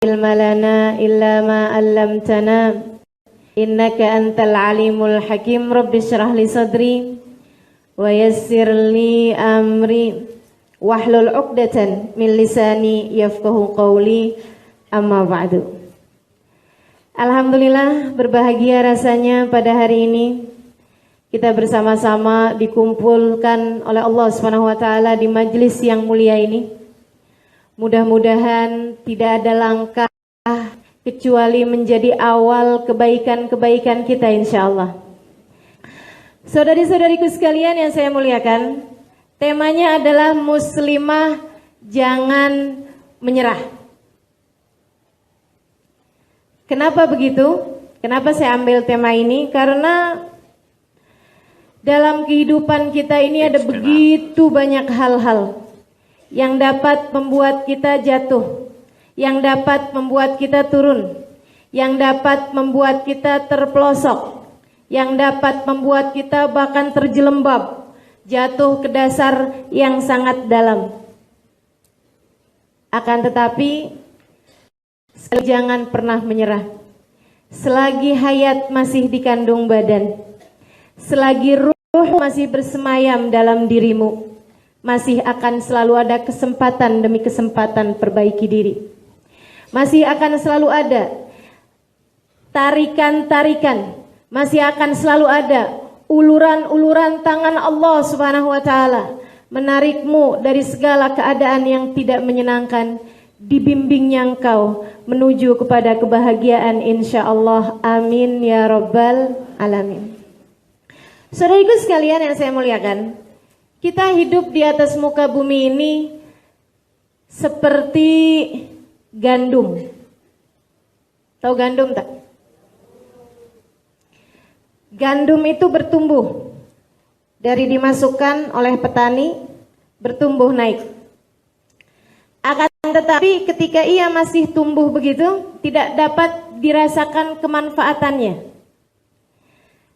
علم لنا إلا ما علمتنا إنك أنت العليم الحكيم رب اشرح لي صدري ويسر لي أمري واحلل عقدة من لساني يفقهوا قولي amma ba'du. Alhamdulillah, berbahagia rasanya pada hari ini kita bersama-sama dikumpulkan oleh Allah Subhanahu wa taala di majelis yang mulia ini. Mudah-mudahan tidak ada langkah kecuali menjadi awal kebaikan-kebaikan kita insyaallah. Saudari-saudariku sekalian yang saya muliakan, temanya adalah muslimah jangan menyerah. Kenapa begitu? Kenapa saya ambil tema ini? Karena dalam kehidupan kita ini ada begitu banyak hal-hal yang dapat membuat kita jatuh, yang dapat membuat kita turun, yang dapat membuat kita terpelosok, yang dapat membuat kita bahkan terjelembab, jatuh ke dasar yang sangat dalam. Akan tetapi jangan pernah menyerah. Selagi hayat masih dikandung badan, selagi ruh masih bersemayam dalam dirimu, masih akan selalu ada kesempatan demi kesempatan perbaiki diri. Masih akan selalu ada tarikan-tarikan, masih akan selalu ada uluran-uluran tangan Allah Subhanahu wa taala menarikmu dari segala keadaan yang tidak menyenangkan, dibimbingnya engkau menuju kepada kebahagiaan insyaallah. Amin ya rabbal alamin. Saudaraku sekalian yang saya muliakan, kita hidup di atas muka bumi ini seperti gandum. Tahu gandum tak? Gandum itu bertumbuh dari dimasukkan oleh petani, bertumbuh naik. Akan tetapi ketika ia masih tumbuh begitu, tidak dapat dirasakan kemanfaatannya.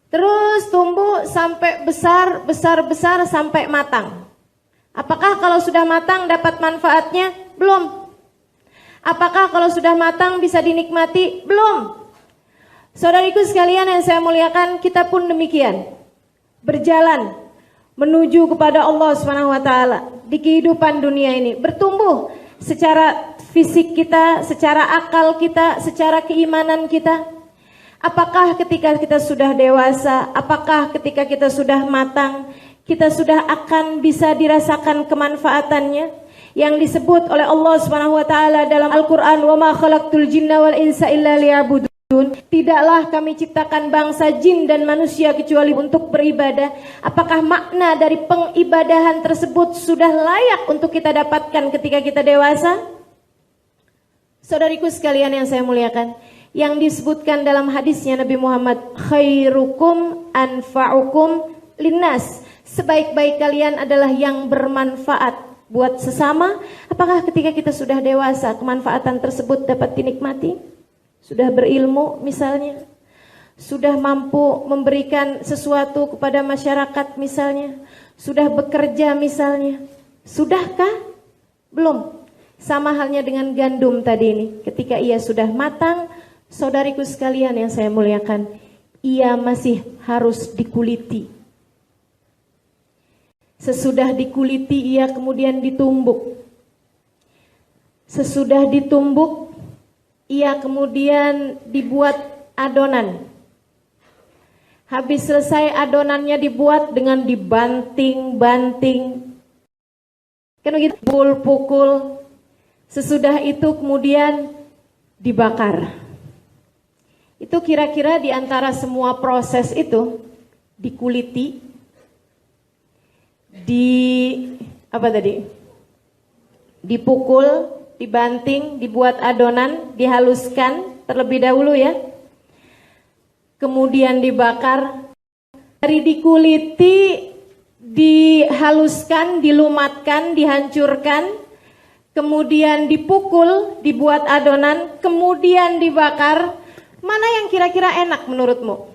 Terus tumbuh sampai besar sampai matang. Apakah kalau sudah matang dapat manfaatnya? Belum. Apakah kalau sudah matang bisa dinikmati? Belum. Saudariku sekalian yang saya muliakan, kita pun demikian. Berjalan menuju kepada Allah Subhanahu wa taala di kehidupan dunia ini, bertumbuh secara fisik kita, secara akal kita, secara keimanan kita. Apakah ketika kita sudah dewasa, apakah ketika kita sudah matang, kita sudah akan bisa dirasakan kemanfaatannya yang disebut oleh Allah Subhanahu wa taala dalam Al-Qur'an, "Wa ma khalaqtul jinna wal insa illa liya'budun." Tidaklah kami ciptakan bangsa jin dan manusia kecuali untuk beribadah. Apakah makna dari pengibadahan tersebut sudah layak untuk kita dapatkan ketika kita dewasa? Saudariku sekalian yang saya muliakan, yang disebutkan dalam hadisnya Nabi Muhammad, khairukum anfa'ukum linnas, sebaik-baik kalian adalah yang bermanfaat buat sesama. Apakah ketika kita sudah dewasa kemanfaatan tersebut dapat dinikmati? Sudah berilmu misalnya, sudah mampu memberikan sesuatu kepada masyarakat misalnya, sudah bekerja misalnya, sudahkah? Belum. Sama halnya dengan gandum tadi ini, ketika ia sudah matang, saudariku sekalian yang saya muliakan, ia masih harus dikuliti. Sesudah dikuliti ia kemudian ditumbuk. Sesudah ditumbuk ia kemudian dibuat adonan. Habis selesai adonannya dibuat dengan dibanting-banting, kan begitu, pukul. Sesudah itu kemudian dibakar. Itu kira-kira di antara semua proses itu, dikuliti, dipukul, dibanting, dibuat adonan, dihaluskan terlebih dahulu ya. Kemudian dibakar. Dari dikuliti, dihaluskan, dilumatkan, dihancurkan, kemudian dipukul, dibuat adonan, kemudian dibakar. Mana yang kira-kira enak menurutmu?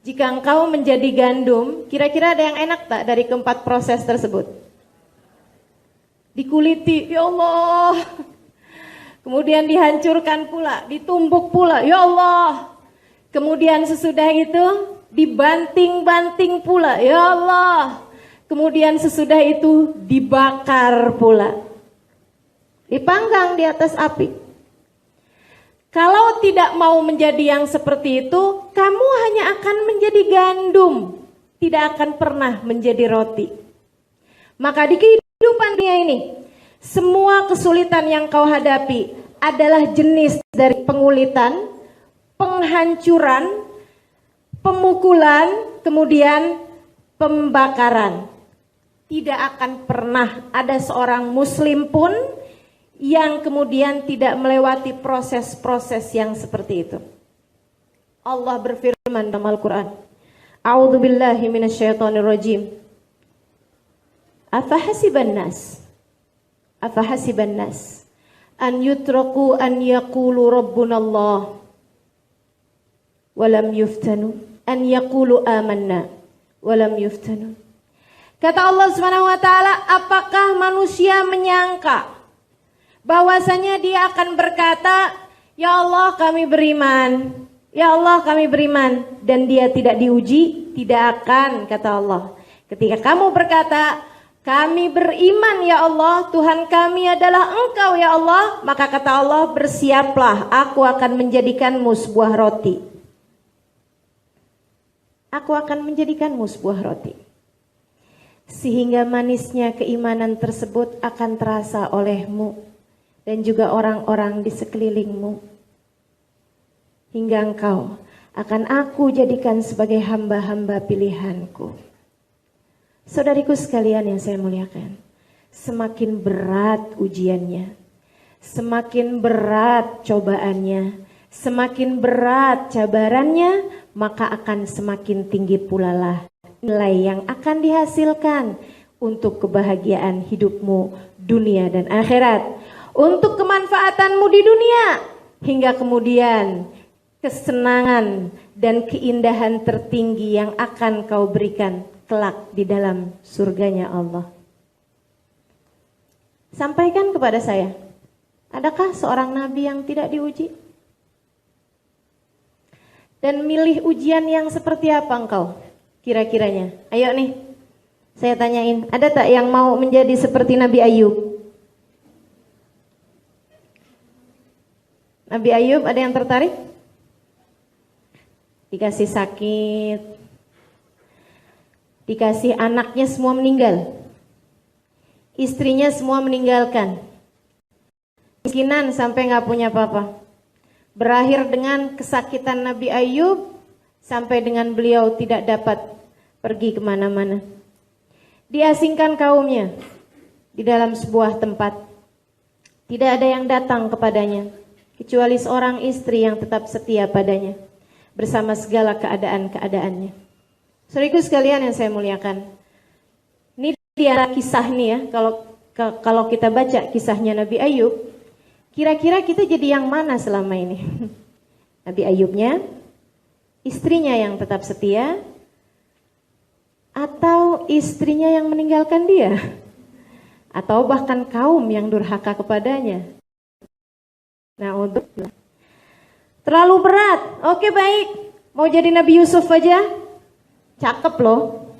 Jika engkau menjadi gandum, kira-kira ada yang enak tak dari keempat proses tersebut? dikuliti, ya Allah. Kemudian dihancurkan pula, ditumbuk pula, ya Allah. Kemudian sesudah itu dibanting-banting pula, ya Allah. Kemudian sesudah itu dibakar pula, dipanggang di atas api. Kalau tidak mau menjadi yang seperti itu, kamu hanya akan menjadi gandum, tidak akan pernah menjadi roti. Maka di kehidupan dunia ini, semua kesulitan yang kau hadapi adalah jenis dari pengulitan, penghancuran, pemukulan, kemudian pembakaran. Tidak akan pernah ada seorang muslim pun yang kemudian tidak melewati proses-proses yang seperti itu. Allah berfirman dalam Al-Quran, A'udzubillahi minasyaitonirrajim. Afahasiban nas an yutraku an yaqulu rabbunallah walam yuftanu an yaqulu amanna walam yuftanu. Kata Allah Subhanahu wa taala, apakah manusia menyangka bahwasanya dia akan berkata, ya Allah kami beriman, ya Allah kami beriman, dan dia tidak diuji? Tidak akan, kata Allah. Ketika kamu berkata kami beriman ya Allah, Tuhan kami adalah Engkau ya Allah, maka kata Allah, bersiaplah, aku akan menjadikanmu sebuah roti. Aku akan menjadikanmu sebuah roti. Sehingga manisnya keimanan tersebut akan terasa olehmu dan juga orang-orang di sekelilingmu. Hingga engkau akan aku jadikan sebagai hamba-hamba pilihanku. Saudariku sekalian yang saya muliakan, semakin berat ujiannya, semakin berat cobaannya, semakin berat cabarannya, maka akan semakin tinggi pula lah nilai yang akan dihasilkan untuk kebahagiaan hidupmu dunia dan akhirat, untuk kemanfaatanmu di dunia, hingga kemudian kesenangan dan keindahan tertinggi yang akan kau berikan kelak di dalam surganya Allah. Sampaikan kepada saya, adakah seorang nabi yang tidak diuji? Dan milih ujian yang seperti apa engkau kira-kiranya? Ayo nih, saya tanyain, ada tak yang mau menjadi seperti Nabi Ayub? Nabi Ayub, ada yang tertarik? Dikasih sakit, dikasih anaknya semua meninggal, istrinya semua meninggalkan, miskinan sampai gak punya apa-apa. Berakhir dengan kesakitan Nabi Ayub sampai dengan beliau tidak dapat pergi kemana-mana. Diasingkan kaumnya di dalam sebuah tempat. Tidak ada yang datang kepadanya kecuali seorang istri yang tetap setia padanya bersama segala keadaan-keadaannya. Saudaraku sekalian yang saya muliakan, ini dia kisah nih ya. Kalau kita baca kisahnya Nabi Ayub, kira-kira kita jadi yang mana selama ini? Nabi Ayubnya, istrinya yang tetap setia, atau istrinya yang meninggalkan dia, atau bahkan kaum yang durhaka kepadanya? Nah, untuk terlalu berat. Oke, baik, mau jadi Nabi Yusuf aja? Cakep loh.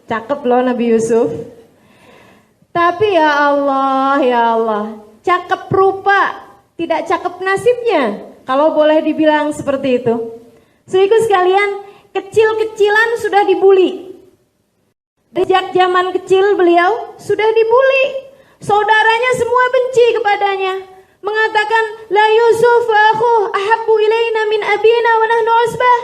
Cakep loh Nabi Yusuf. Tapi ya Allah, cakep rupa, tidak cakep nasibnya, kalau boleh dibilang seperti itu. Saudaraku sekalian, kecil-kecilan sudah dibuli. Sejak zaman kecil beliau sudah dibuli. Saudaranya semua benci kepadanya, mengatakan, la Yusuf akhu ahabbu ilaina min abina wa nahnu usbah.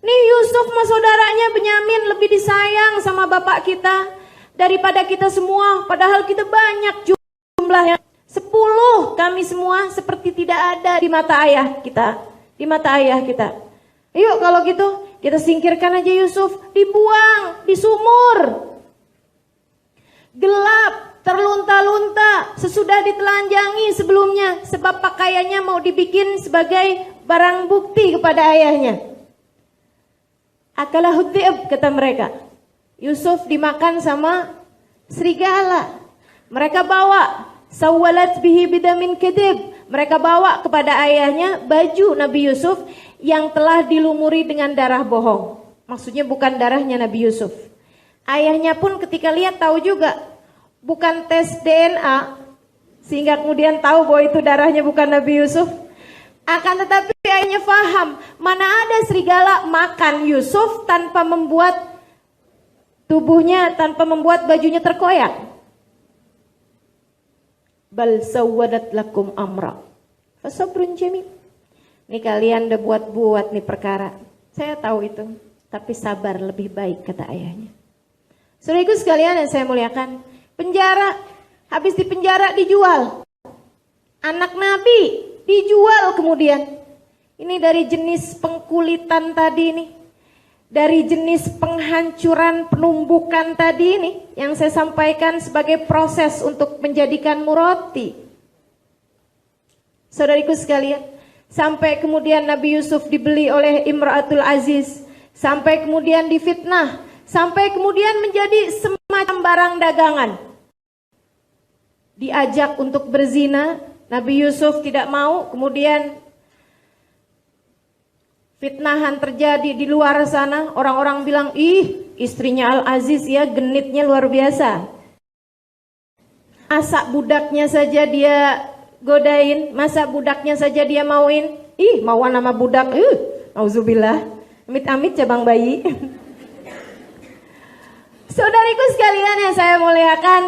Nih Yusuf sama saudaranya Benyamin lebih disayang sama bapak kita daripada kita semua, padahal kita banyak jumlahnya. 10 kami semua seperti tidak ada di mata ayah kita, di mata ayah kita. Yuk kalau gitu kita singkirkan aja Yusuf, dibuang di sumur. Gelap, terlunta-lunta, sesudah ditelanjangi sebelumnya sebab pakaiannya mau dibikin sebagai barang bukti kepada ayahnya. Akalahu dhi'b, kata mereka. Yusuf dimakan sama serigala. Mereka bawa sawalat bihi bidamin kedib. Mereka bawa kepada ayahnya baju Nabi Yusuf yang telah dilumuri dengan darah bohong. Maksudnya bukan darahnya Nabi Yusuf. Ayahnya pun ketika lihat tahu juga, bukan tes DNA, sehingga kemudian tahu bahwa itu darahnya bukan Nabi Yusuf. Akan tetapi ayahnya faham, mana ada serigala makan Yusuf tanpa membuat tubuhnya, tanpa membuat bajunya terkoyak. Bal sawwadat lakum amra fasabrun jamil. Ini kalian udah buat-buat nih perkara. Saya tahu itu, tapi sabar lebih baik, kata ayahnya. Saudaraku sekalian yang saya muliakan, penjara, habis di penjara dijual. Anak Nabi dijual kemudian. Ini dari jenis pengkulitan tadi nih. Dari jenis penghancuran, penumbukan tadi ini yang saya sampaikan sebagai proses untuk menjadikan roti. Saudariku sekalian, sampai kemudian Nabi Yusuf dibeli oleh Imra'atul Aziz, sampai kemudian difitnah, sampai kemudian menjadi semacam barang dagangan. Diajak untuk berzina, Nabi Yusuf tidak mau, kemudian fitnahan terjadi di luar sana. Orang-orang bilang, ih istrinya Al-Aziz ya genitnya luar biasa. Masa budaknya saja dia godain, masa budaknya saja dia mauin. Ih mauan sama budak, auzubillah. Amit-amit cabang bayi. Saudariku sekalian yang saya muliakan,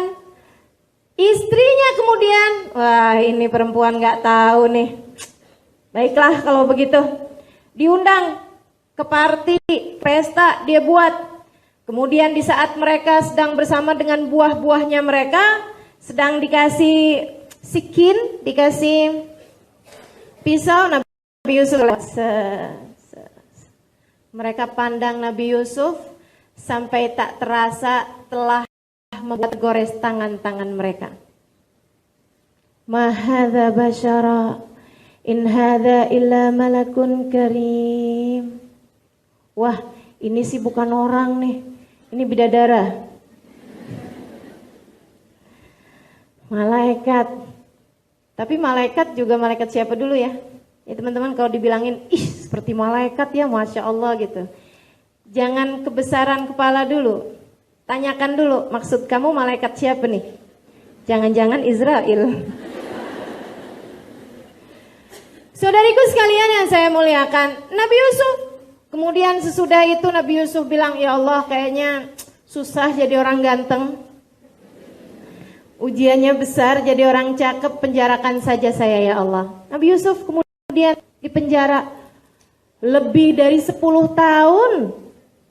istrinya kemudian, wah ini perempuan gak tahu nih. Baiklah kalau begitu. Diundang ke party, pesta dia buat. Kemudian di saat mereka sedang bersama dengan buah-buahnya mereka, sedang dikasih sikin, dikasih pisau, Nabi Yusuf. Mereka pandang Nabi Yusuf sampai tak terasa telah membuat gores tangan-tangan mereka. Ma hadza basyara in hadza illa malakun karim. Wah, ini sih bukan orang nih. Ini bidadara. Malaikat. Tapi malaikat juga malaikat siapa dulu ya? Ya teman-teman kalau dibilangin, ih seperti malaikat ya, Masya Allah gitu. Jangan kebesaran kepala dulu. Tanyakan dulu, maksud kamu malaikat siapa nih? Jangan-jangan Israel. Saudariku sekalian yang saya muliakan, Nabi Yusuf. Kemudian sesudah itu Nabi Yusuf bilang, ya Allah kayaknya susah jadi orang ganteng. Ujiannya besar jadi orang cakep, penjarakan saja saya ya Allah. Nabi Yusuf kemudian dipenjara lebih dari 10 tahun.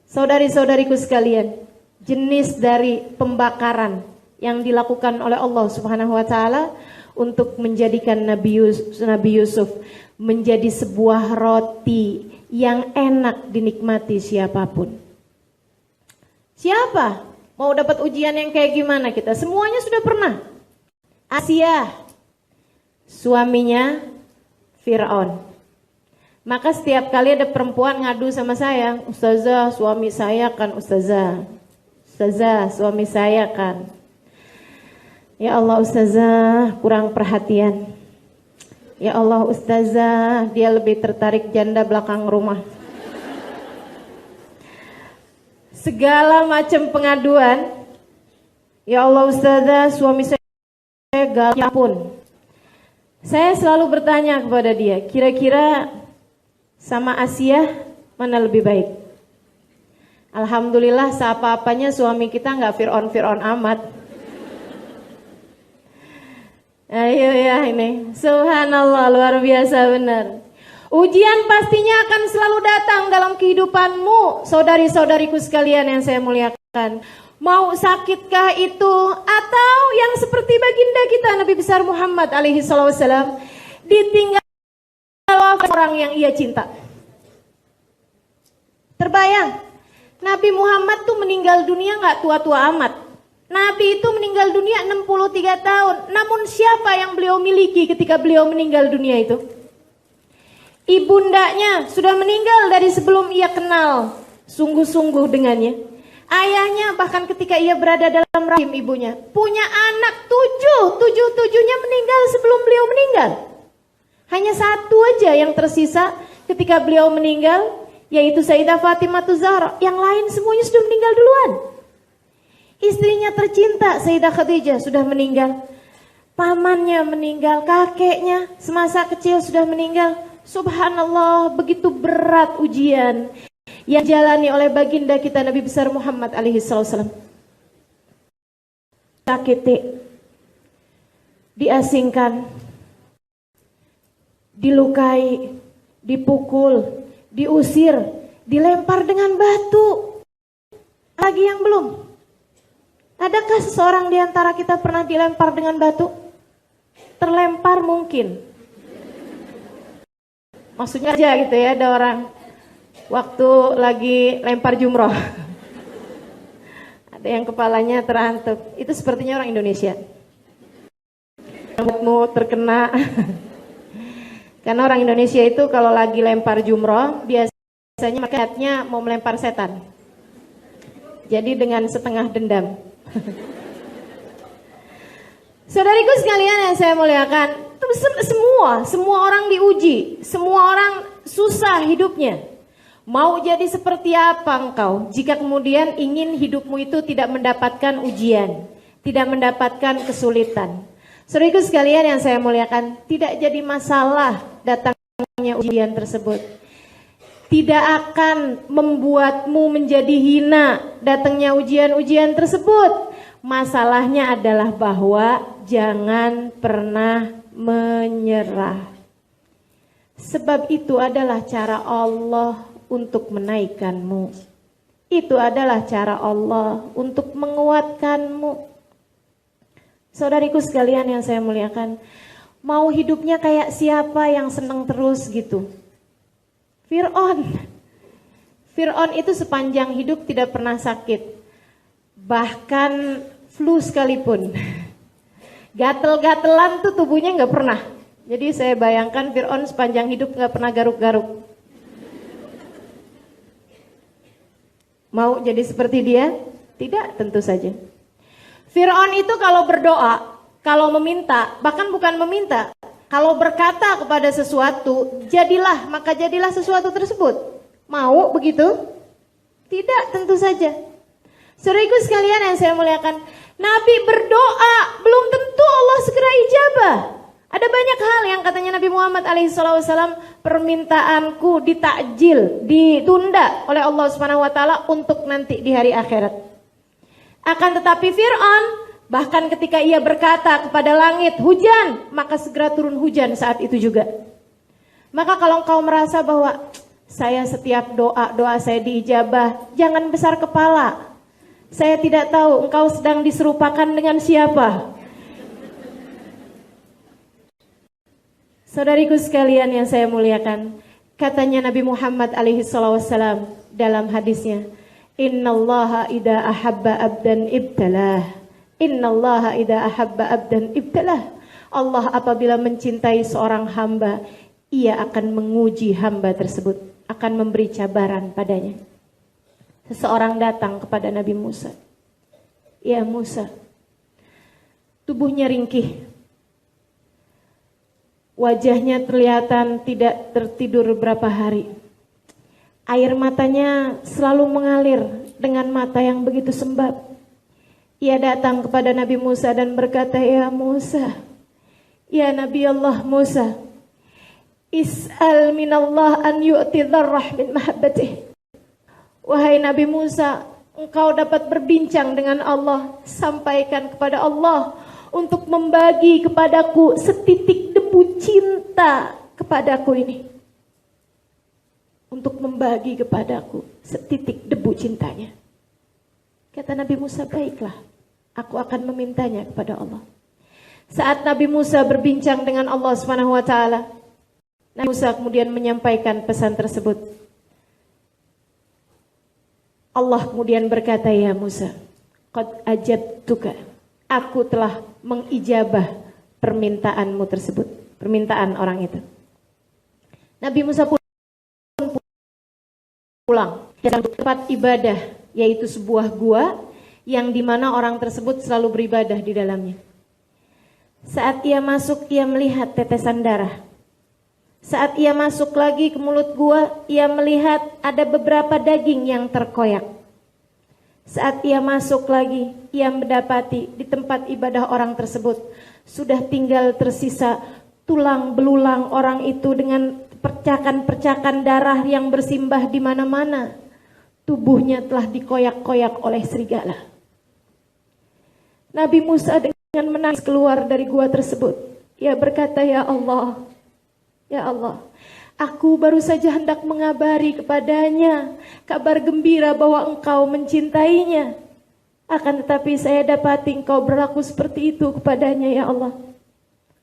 Saudari-saudariku sekalian, jenis dari pembakaran yang dilakukan oleh Allah Subhanahu wa taala untuk menjadikan Nabi Yusuf menjadi sebuah roti yang enak dinikmati siapapun. Siapa mau dapat ujian yang kayak gimana kita? Semuanya sudah pernah. Asia, suaminya Fir'aun. Maka setiap kali ada perempuan ngadu sama saya, Ustazah suami saya kan, Ustazah suami saya kan. Ya Allah Ustazah kurang perhatian. Ya Allah Ustazah dia lebih tertarik janda belakang rumah. Segala macam pengaduan. Ya Allah Ustazah suami saya galak pun. Saya selalu bertanya kepada dia, kira-kira sama Asia mana lebih baik? Alhamdulillah seapa-apanya suami kita nggak Fir'aun amat. Ayo ya ini, subhanallah luar biasa benar. Ujian pastinya akan selalu datang dalam kehidupanmu, saudari-saudariku sekalian yang saya muliakan. Mau sakitkah itu atau yang seperti baginda kita Nabi besar Muhammad alaihi wasallam ditinggal orang yang ia cinta. Terbayang, Nabi Muhammad tuh meninggal dunia nggak tua-tua amat. Nabi itu meninggal dunia 63 tahun. Namun siapa yang beliau miliki ketika beliau meninggal dunia itu? Ibundanya sudah meninggal dari sebelum ia kenal sungguh-sungguh dengannya. Ayahnya bahkan ketika ia berada dalam rahim ibunya, punya anak 7, 7-7-nya meninggal sebelum beliau meninggal. Hanya satu aja yang tersisa ketika beliau meninggal, yaitu Sayyidah Fatimah Zahra. Yang lain semuanya sudah meninggal duluan. Istrinya tercinta Sayyidah Khadijah sudah meninggal. Pamannya meninggal, kakeknya semasa kecil sudah meninggal. Subhanallah, begitu berat ujian yang jalani oleh baginda kita Nabi besar Muhammad alaihi salam. Sakiti, diasingkan, dilukai, dipukul, diusir, dilempar dengan batu. Lagi yang belum. Adakah seseorang di antara kita pernah dilempar dengan batu? Terlempar mungkin. Maksudnya aja gitu ya, ada orang waktu lagi lempar jumroh. Ada yang kepalanya terantuk. Itu sepertinya orang Indonesia. Rambutmu terkena. Karena orang Indonesia itu kalau lagi lempar jumroh, biasanya makanya mau melempar setan. Jadi dengan setengah dendam. Saudariku sekalian yang saya muliakan, semua orang diuji, semua orang susah hidupnya. Mau jadi seperti apa engkau jika kemudian ingin hidupmu itu tidak mendapatkan ujian, tidak mendapatkan kesulitan? Saudariku sekalian yang saya muliakan, tidak jadi masalah datangnya ujian tersebut. Tidak akan membuatmu menjadi hina datangnya ujian-ujian tersebut. Masalahnya adalah bahwa jangan pernah menyerah. Sebab itu adalah cara Allah untuk menaikkanmu. Itu adalah cara Allah untuk menguatkanmu. Saudariku sekalian yang saya muliakan, mau hidupnya kayak siapa yang senang terus gitu? Fir'aun itu sepanjang hidup tidak pernah sakit. Bahkan flu sekalipun. Gatel-gatelan tuh tubuhnya nggak pernah. Jadi saya bayangkan Fir'aun sepanjang hidup nggak pernah garuk-garuk. Mau jadi seperti dia? Tidak, tentu saja. Fir'aun itu kalau berdoa, kalau meminta, bahkan bukan meminta, kalau berkata kepada sesuatu, jadilah, maka jadilah sesuatu tersebut. Mau begitu? Tidak, tentu saja. Saudaraku sekalian yang saya muliakan, Nabi berdoa, belum tentu Allah segera ijabah. Ada banyak hal yang katanya Nabi Muhammad alaihissalam, permintaanku ditakjil, ditunda oleh Allah Subhanahu wa taala untuk nanti di hari akhirat. Akan tetapi Fir'aun, bahkan ketika ia berkata kepada langit, hujan, maka segera turun hujan saat itu juga. Maka kalau engkau merasa bahwa saya setiap doa saya diijabah, jangan besar kepala. Saya tidak tahu engkau sedang diserupakan dengan siapa. Saudariku sekalian yang saya muliakan, katanya Nabi Muhammad alaihissalam dalam hadisnya, Innallaha idza ahabba abdan ibtalah. Innallaha idza ahabba abdan ibtalah. Allah apabila mencintai seorang hamba, ia akan menguji hamba tersebut, akan memberi cabaran padanya. Seseorang datang kepada Nabi Musa. Ya Musa, tubuhnya ringkih. Wajahnya kelihatan tidak tertidur beberapa hari. Air matanya selalu mengalir dengan mata yang begitu sembab. Ia datang kepada Nabi Musa dan berkata, Ya Musa, ya Nabi Allah Musa, is'al minallah an yu'ti dharrah min mahabbatih. Wahai Nabi Musa, engkau dapat berbincang dengan Allah, sampaikan kepada Allah untuk membagi kepadaku setitik debu cinta kepadaku ini. Untuk membagi kepadaku setitik debu cintanya. Kata Nabi Musa, baiklah, aku akan memintanya kepada Allah. Saat Nabi Musa berbincang dengan Allah Subhanahu wa taala, Nabi Musa kemudian menyampaikan pesan tersebut. Allah kemudian berkata, ya Musa, qad ajabtuka, aku telah mengijabah permintaanmu tersebut, permintaan orang itu. Nabi Musa pulang ke tempat ibadah yaitu sebuah gua yang dimana orang tersebut selalu beribadah di dalamnya. Saat ia masuk, ia melihat tetesan darah. Saat ia masuk lagi ke mulut gua, ia melihat ada beberapa daging yang terkoyak. Saat ia masuk lagi, ia mendapati di tempat ibadah orang tersebut sudah tinggal tersisa tulang belulang orang itu dengan percakan-percakan darah yang bersimbah di mana-mana. Tubuhnya telah dikoyak-koyak oleh serigala. Nabi Musa dengan menangis keluar dari gua tersebut. Ia berkata, ya Allah, aku baru saja hendak mengabari kepadanya kabar gembira bahwa engkau mencintainya. Akan tetapi saya dapati engkau berlaku seperti itu kepadanya, ya Allah.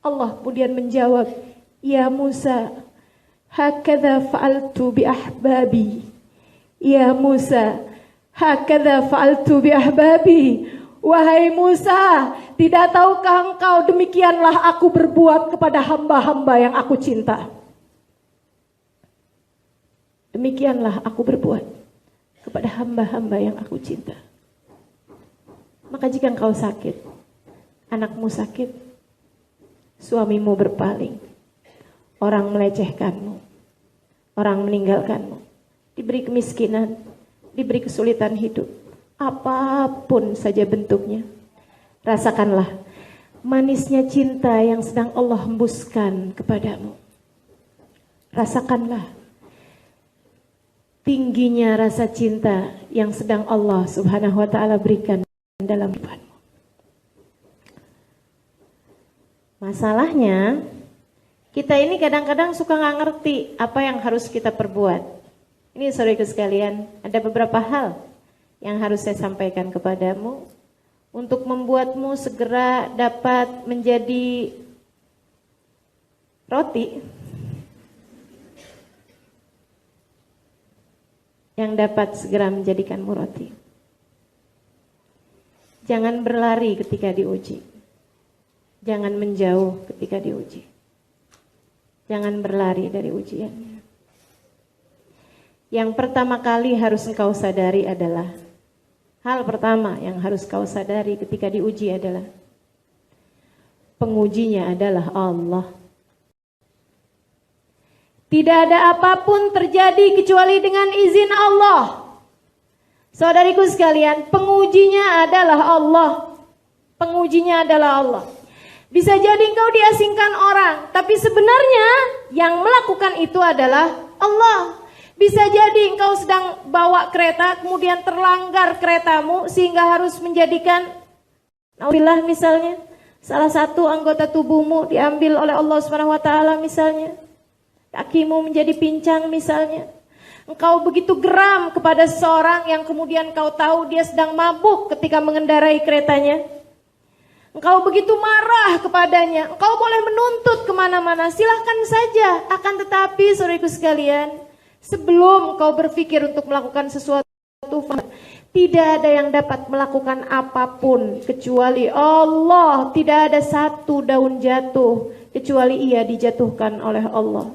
Allah kemudian menjawab, ya Musa, hakadha fa'altu bi ahbabi. Ya Musa, hakadha fa'altu bi ahbabi. Wahai Musa, tidak tahukah engkau demikianlah aku berbuat kepada hamba-hamba yang aku cinta. Demikianlah aku berbuat kepada hamba-hamba yang aku cinta. Maka jika engkau sakit, anakmu sakit, suamimu berpaling, orang melecehkanmu, orang meninggalkanmu, diberi kemiskinan, diberi kesulitan hidup, apapun saja bentuknya, rasakanlah manisnya cinta yang sedang Allah hembuskan kepadamu. Rasakanlah tingginya rasa cinta yang sedang Allah Subhanahu wa ta'ala berikan dalam hidupmu. Masalahnya, kita ini kadang-kadang suka nggak ngerti apa yang harus kita perbuat. Ini saudaraku sekalian, ada beberapa hal yang harus saya sampaikan kepadamu untuk membuatmu segera dapat menjadi roti yang dapat segera menjadikanmu roti. Jangan berlari ketika diuji. Jangan menjauh ketika diuji. Jangan berlari dari ujiannya. Yang pertama kali harus engkau sadari adalah, hal pertama yang harus kau sadari ketika diuji adalah, pengujinya adalah Allah. Tidak ada apapun terjadi kecuali dengan izin Allah. Saudariku sekalian, pengujinya adalah Allah. Pengujinya adalah Allah. Bisa jadi engkau diasingkan orang, tapi sebenarnya yang melakukan itu adalah Allah. Bisa jadi engkau sedang bawa kereta, kemudian terlanggar keretamu sehingga harus menjadikan, nauzubillah misalnya, salah satu anggota tubuhmu diambil oleh Allah Subhanahu wa taala misalnya. Kakimu menjadi pincang misalnya. Engkau begitu geram kepada seseorang yang kemudian kau tahu dia sedang mabuk ketika mengendarai keretanya. Engkau begitu marah kepadanya. Engkau boleh menuntut kemana-mana, silahkan saja. Akan tetapi saudaraku sekalian, sebelum kau berpikir untuk melakukan sesuatu, tidak ada yang dapat melakukan apapun kecuali Allah. Tidak ada satu daun jatuh kecuali ia dijatuhkan oleh Allah.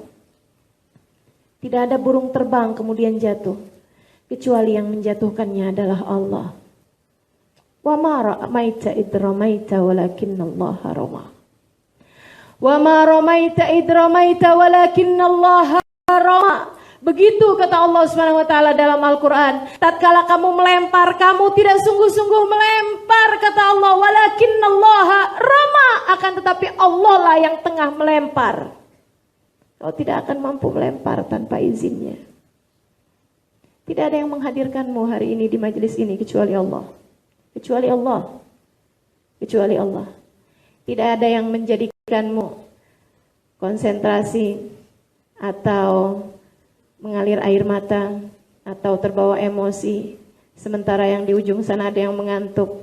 Tidak ada burung terbang kemudian jatuh kecuali yang menjatuhkannya adalah Allah. Wa ma ramaita id ramaita walakinallaha rama. Wa ma ramaita id ramaita walakinallaha rama. Begitu kata Allah Subhanahu wa taala dalam Al-Qur'an. Tatkala kamu melempar, kamu tidak sungguh-sungguh melempar, kata Allah, walakinallaha rama, akan tetapi Allah lah yang tengah melempar. Kau tidak akan mampu melempar tanpa izinnya. Tidak ada yang menghadirkanmu hari ini di majelis ini kecuali Allah. Kecuali Allah. Kecuali Allah. Tidak ada yang menjadikanmu konsentrasi atau mengalir air mata atau terbawa emosi, sementara yang di ujung sana ada yang mengantuk.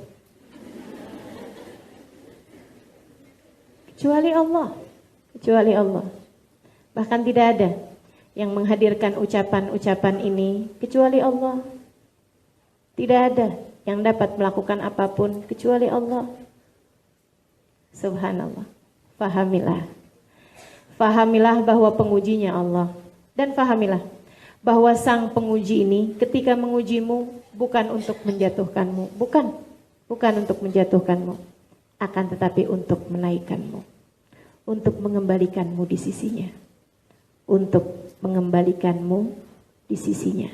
Kecuali Allah. Kecuali Allah. Bahkan tidak ada yang menghadirkan ucapan-ucapan ini kecuali Allah. Tidak ada yang dapat melakukan apapun kecuali Allah. Subhanallah. Fahamilah. Fahamilah bahwa pengujinya Allah. Dan fahamilah bahwa sang penguji ini ketika mengujimu bukan untuk menjatuhkanmu, bukan untuk menjatuhkanmu, akan tetapi untuk menaikkanmu, untuk mengembalikanmu di sisinya, untuk mengembalikanmu di sisinya.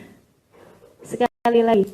Sekali lagi,